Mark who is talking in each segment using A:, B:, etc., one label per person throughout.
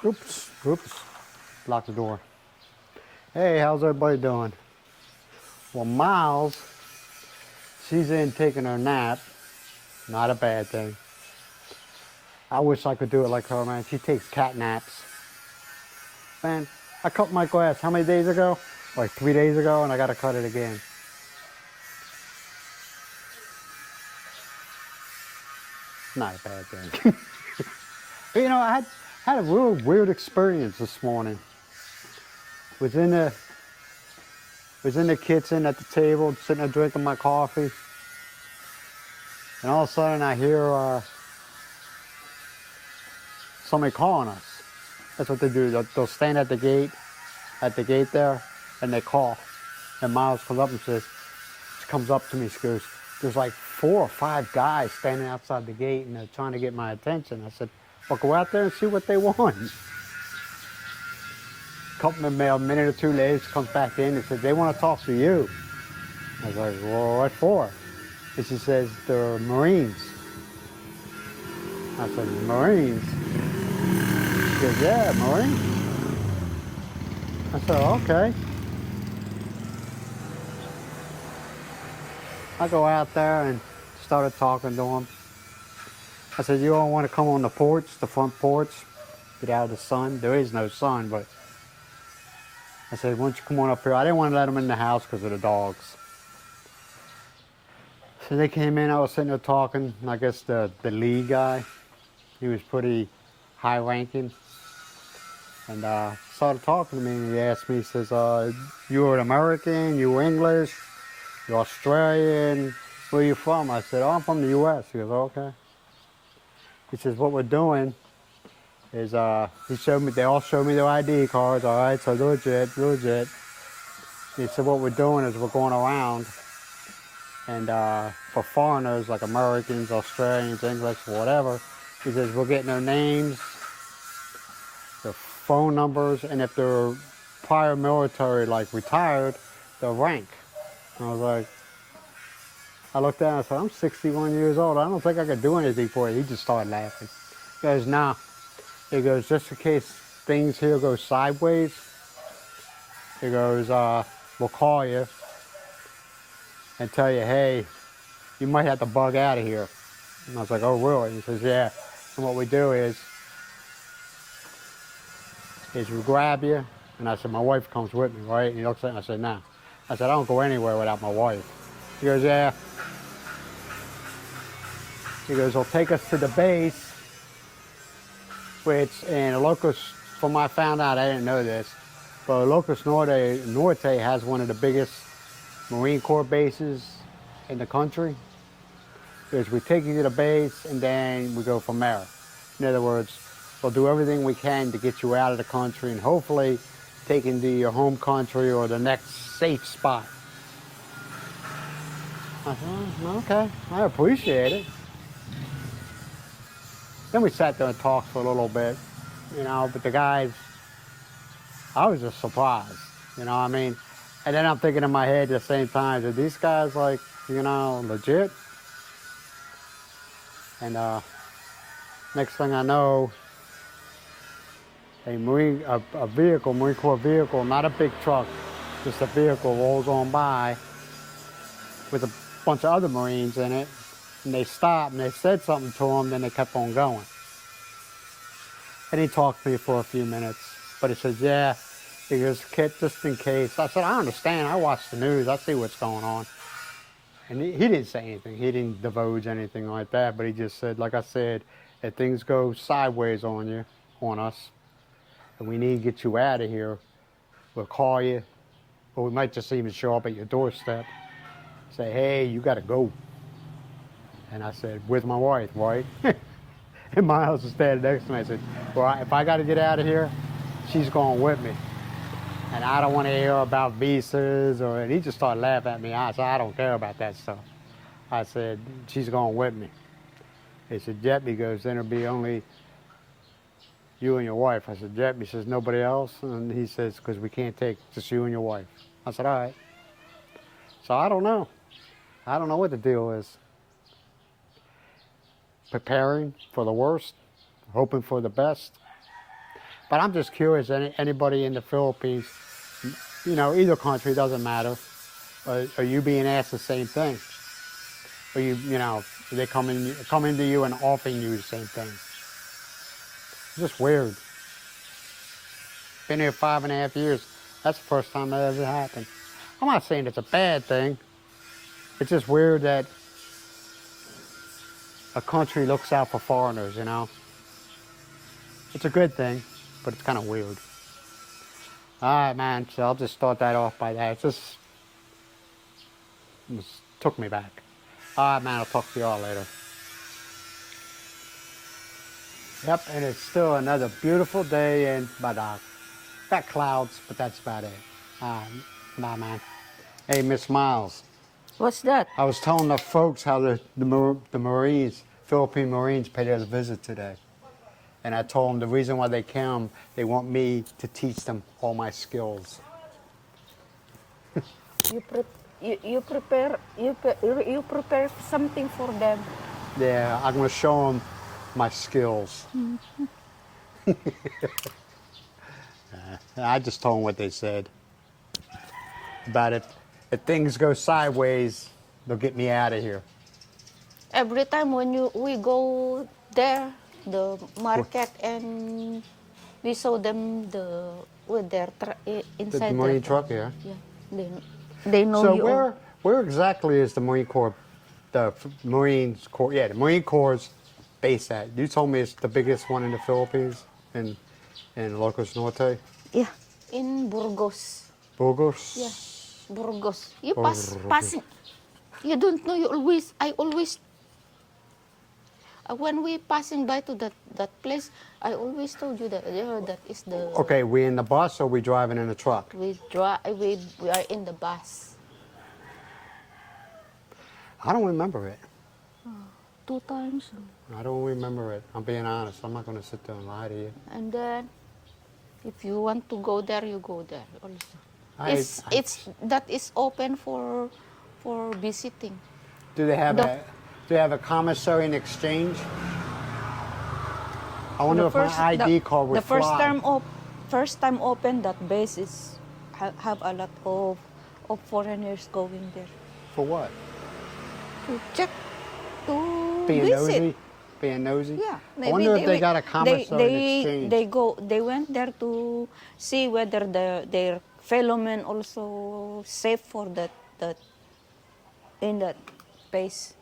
A: Oops. Lock the door. Hey, how's everybody doing? Well, Miles, she's in taking her nap. Not a bad thing. I wish I could do it like her, man. She takes cat naps. Man, I cut my grass how many days ago? Like 3 days ago, and I gotta cut it again. Not a bad thing. But, I had a real weird experience this morning. Was in the kitchen at the table, sitting there drinking my coffee, and all of a sudden I hear somebody calling us. That's what they do. They'll stand at the gate there, and they call. And Miles comes up and she comes up to me, she goes, there's like 4 or 5 guys standing outside the gate and they're trying to get my attention. I said, well, go out there and see what they want. A minute or 2 later, she comes back in and says, they want to talk to you. I was like, well, what for? And she says, they're Marines. I said, Marines? She goes, yeah, Marines. I said, okay. I go out there and started talking to them. I said, you all want to come on the porch, the front porch, get out of the sun? There is no sun, but I said, why don't you come on up here? I didn't want to let them in the house because of the dogs. So they came in, I was sitting there talking. I guess the lead guy, he was pretty high ranking. And started talking to me, and he asked me, he says, you're an American, you're English, you're Australian, where are you from? I said, oh, I'm from the U.S. He goes, okay. He says, what we're doing is, they all showed me their ID cards, all right, so legit. He said, what we're doing is we're going around, and for foreigners, like Americans, Australians, English, whatever, he says, we're getting their names, their phone numbers, and if they're prior military, like retired, their rank. And I was like, I looked down and I said, I'm 61 years old. I don't think I could do anything for you. He just started laughing. He goes, nah. He goes, just in case things here go sideways, he goes, we'll call you and tell you, hey, you might have to bug out of here. And I was like, oh, really? He says, yeah. And what we do is we grab you. And I said, my wife comes with me, right? And he looks at me, I said, nah. I said, I don't go anywhere without my wife. He goes, yeah. He goes, they'll take us to the base, which in Locust, from what I found out, I didn't know this, but Locust Norte has one of the biggest Marine Corps bases in the country. Because we take you to the base and then we go from there. In other words, we'll do everything we can to get you out of the country and hopefully take into your home country or the next safe spot. I said, oh, okay, I appreciate it. Then we sat there and talked for a little bit, but the guys, I was just surprised, what I mean? And then I'm thinking in my head at the same time, are these guys like, legit? And next thing I know, a Marine Corps vehicle, not a big truck, just a vehicle rolls on by with a bunch of other Marines in it. And they stopped and they said something to him, then they kept on going. And he talked to me for a few minutes, but he says, yeah, he goes, Kit, just in case. I said, I understand, I watch the news, I see what's going on. And he didn't say anything, he didn't divulge anything like that, but he just said, like I said, if things go sideways on us, and we need to get you out of here, we'll call you, or we might just even show up at your doorstep, say, hey, you gotta go. And I said, with my wife, right? And Miles was standing next to me. I said, well, if I got to get out of here, she's going with me. And I don't want to hear about visas and he just started laughing at me. I said, I don't care about that stuff. I said, she's going with me. He said, Jep, he goes, then it'll be only you and your wife. I said, Jep, he says, nobody else? And he says, because we can't take just you and your wife. I said, all right. So I don't know. I don't know what the deal is. Preparing for the worst, hoping for the best. But I'm just curious, anybody in the Philippines, you know, either country, doesn't matter, are you being asked the same thing? Or you know, they come into you and offering you the same thing? It's just weird. Been here 5.5 years. That's the first time that ever happened. I'm not saying it's a bad thing. It's just weird that a country looks out for foreigners, you know? It's a good thing, but it's kind of weird. All right, man, so I'll just start that off by that. It just took me back. All right, man, I'll talk to y'all later. Yep, and it's still another beautiful day in Badak. Got clouds, but that's about it. All right, bye, man. Hey, Miss Miles.
B: What's that?
A: I was telling the folks how the Marines, Philippine Marines, paid us a visit today. And I told them the reason why they came, they want me to teach them all my skills.
B: You prepare something for them.
A: Yeah, I'm going to show them my skills. I just told them what they said. About if things go sideways, they'll get me out of here.
B: Every time when we go there, the market, and we saw them with their inside
A: The Marine
B: their
A: truck, yeah.
B: Yeah, they know
A: So
B: you.
A: where exactly is the Marine Corps, the Marines Corps? Yeah, the Marine Corps base at. You told me it's the biggest one in the Philippines, in Ilocos Norte.
B: Yeah, in Burgos.
A: Burgos.
B: Yeah, Burgos. You
A: Burgos.
B: passing. You don't know. I always. When we passing by to that place, I always told you that that is the.
A: Okay, we in the bus or we driving in a truck?
B: We are in the bus.
A: I don't remember it.
B: 2 times.
A: I don't remember it. I'm being honest. I'm not going to sit there and lie to you.
B: And then, if you want to go there, you go there also. That is open for visiting.
A: Do they have a commissary and exchange? I wonder if my ID card would fly.
B: First time open, that base is have a lot of foreigners going there
A: For what?
B: to check, to
A: Being
B: visit.
A: nosy? Being nosy?
B: Yeah,
A: I wonder if they got a commissary and exchange.
B: They went there to see whether their fellow men also safe for that in that base.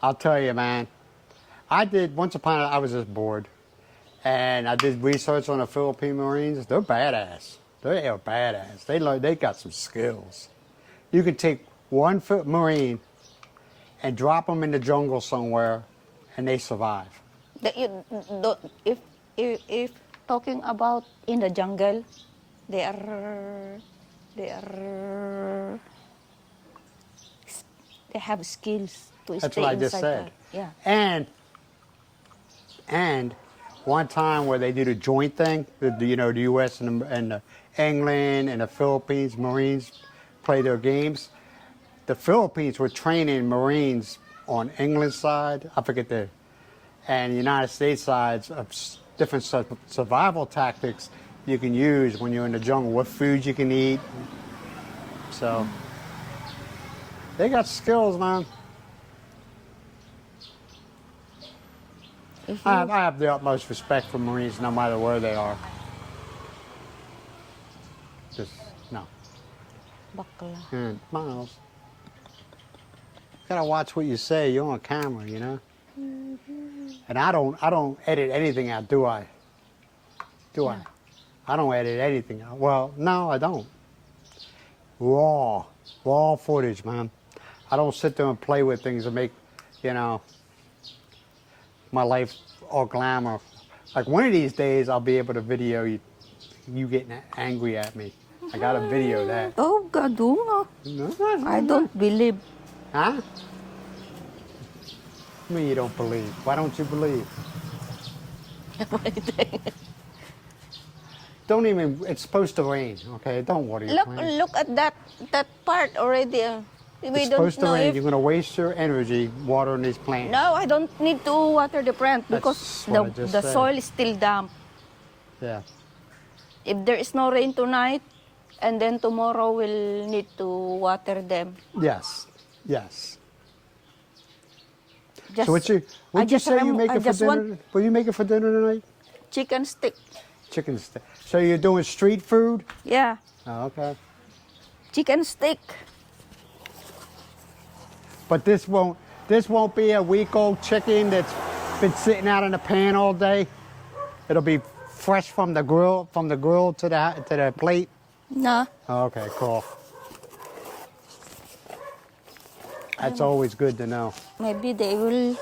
A: I'll tell you, man. Once upon a time, I was just bored. And I did research on the Philippine Marines. They're badass. They are badass. They got some skills. You can take one Marine and drop them in the jungle somewhere, and they survive.
B: If talking about in the jungle, they have skills to
A: That's
B: stay
A: what I
B: inside.
A: just said.
B: Yeah.
A: And one time where they do the joint thing, the U.S. and the England and the Philippines Marines play their games. The Philippines were training Marines on England's side, I forget and the United States sides of different survival tactics you can use when you're in the jungle, what foods you can eat. So they got skills, man. I have the utmost respect for Marines no matter where they are. Just, no.
B: Bakla.
A: Miles. Gotta watch what you say. You're on camera, you know? And I don't edit anything out, do I? Do I? I don't edit anything out. Well, no, I don't. Raw footage, man. I don't sit there and play with things and make, my life all glamour. Like one of these days, I'll be able to video you getting angry at me. I gotta video that.
B: Oh, gadunga. I don't believe.
A: Huh? I mean you don't believe. Why don't you believe? Don't even, it's supposed to rain, okay? Don't worry.
B: Look at that part already. We
A: It's
B: don't
A: supposed to
B: know
A: rain.
B: if.
A: You're going to waste your energy watering these plants.
B: No, I don't need to water the plant because
A: That's what I just
B: the
A: said.
B: soil is still damp.
A: Yeah.
B: If there is no rain tonight, and then tomorrow we'll need to water them.
A: Yes. Yes.
B: Just,
A: So what'd
B: I
A: you
B: just
A: say you
B: remo-
A: make
B: I
A: it for
B: just want
A: dinner? What are you making for dinner tonight?
B: chicken stick.
A: Chicken steak. So you're doing street food?
B: Yeah,
A: Oh, okay.
B: chicken stick.
A: But this won't be a week-old chicken that's been sitting out in the pan all day. It'll be fresh from the grill to the plate.
B: No,
A: Okay, cool. That's always good to know.
B: maybe they will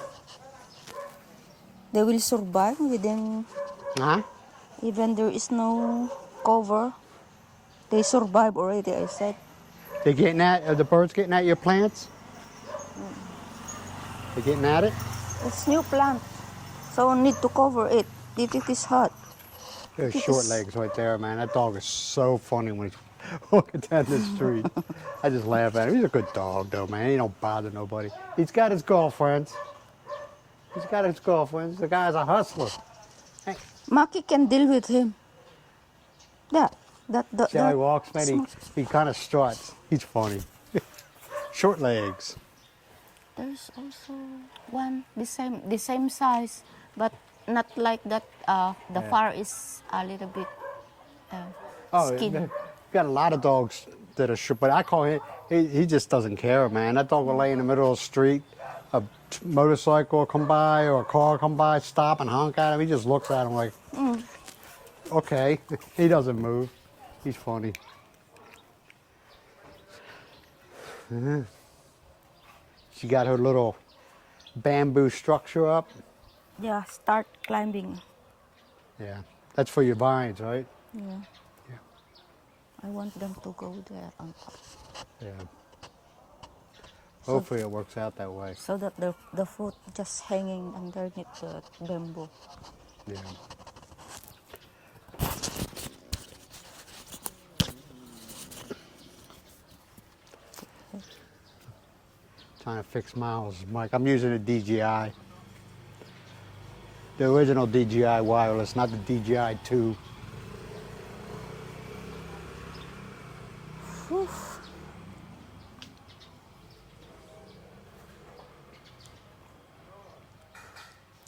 B: survive within.
A: Huh?
B: Even there is no cover, they survive already. I said.
A: They getting at? Are the birds getting at your plants? They getting at it?
B: It's new plant, so need to cover it if it is hot.
A: There's
B: It
A: short
B: is-
A: legs right there, man. That dog is so funny when he's walking down the street. I just laugh at him. He's a good dog, though, man. He don't bother nobody. He's got his girlfriends. The guy's a hustler. Hey,
B: Maki can deal with him. That
A: see how he walks, man? He kind of struts. He's funny. Short legs.
B: There's also one the same size, but not like that. The
A: Yeah.
B: fur is a little bit skinny.
A: You got a lot of dogs that are short, but I call him, he just doesn't care, man. That dog will lay in the middle of the street, a motorcycle will come by or a car come by, stop and honk at him. He just looks at him like, okay. He doesn't move. He's funny. She got her little bamboo structure up.
B: Yeah, start climbing.
A: Yeah, that's for your vines, right?
B: Yeah.
A: Yeah.
B: I want them to go there on top,
A: Yeah. Hopefully it works out that way.
B: so that the fruit just hanging underneath the bamboo.
A: Yeah. Trying to fix Miles' mic. I'm using a DJI. The original DJI wireless, not the DJI 2.
B: Whew.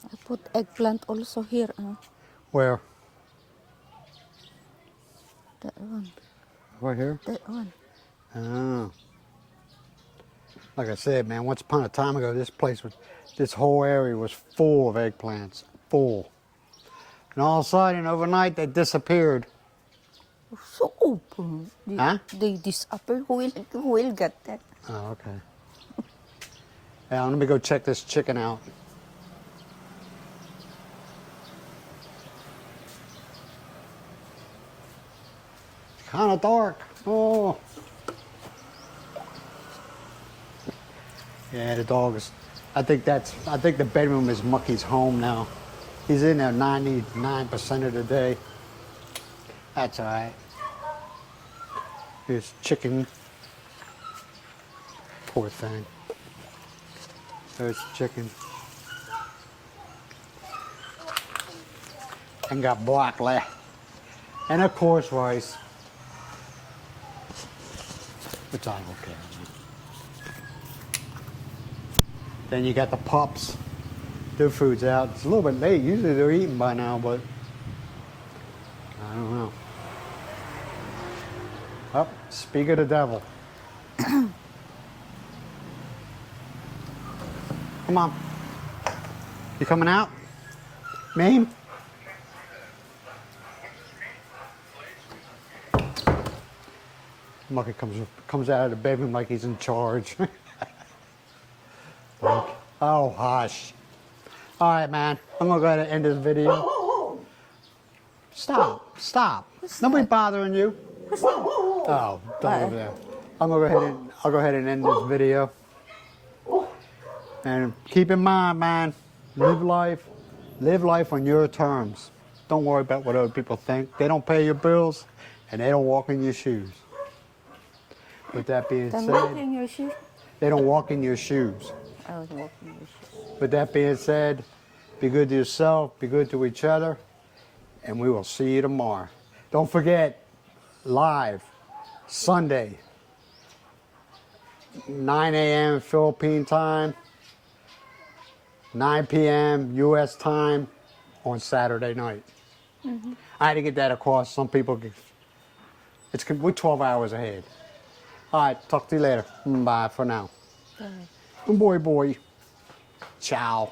B: I put eggplant also here.
A: Where?
B: That one.
A: Right here?
B: That one.
A: Oh. Like I said, man, once upon a time ago, this whole area was full of eggplants. Full. And all of a sudden, overnight, they disappeared.
B: So open.
A: Huh?
B: They disappear. Who will get that?
A: Oh, okay. Yeah, let me go check this chicken out. It's kind of dark. Oh. Yeah, the dog is. I think the bedroom is Mucky's home now. He's in there 99% of the day. That's all right. Here's chicken. Poor thing. There's chicken. And got broccoli. And of course rice. Which I don't care. Then you got the pups. Their food's out. It's a little bit late. Usually they're eating by now, but I don't know. Oh, speak of the devil. Come on. You coming out? Mame? Mucky comes out of the bedroom like he's in charge. Oh, hush. All right, man. I'm going to go ahead and end this video. Stop. Nobody bothering you. Oh, don't over there. I'll go ahead and end this video. And keep in mind, man, live life on your terms. Don't worry about what other people think. They don't pay your bills, and they don't walk in your shoes. With that being
B: They're
A: said,
B: not in your shoe.
A: They don't walk in your shoes.
B: I was walking with you.
A: With that being said, be good to yourself, be good to each other, and we will see you tomorrow. Don't forget, live Sunday, 9 a.m. Philippine time, 9 p.m. U.S. time on Saturday night. I had to get that across. Some people, we're 12 hours ahead. All right, talk to you later. Bye for now.
B: Bye.
A: Boy. Ciao.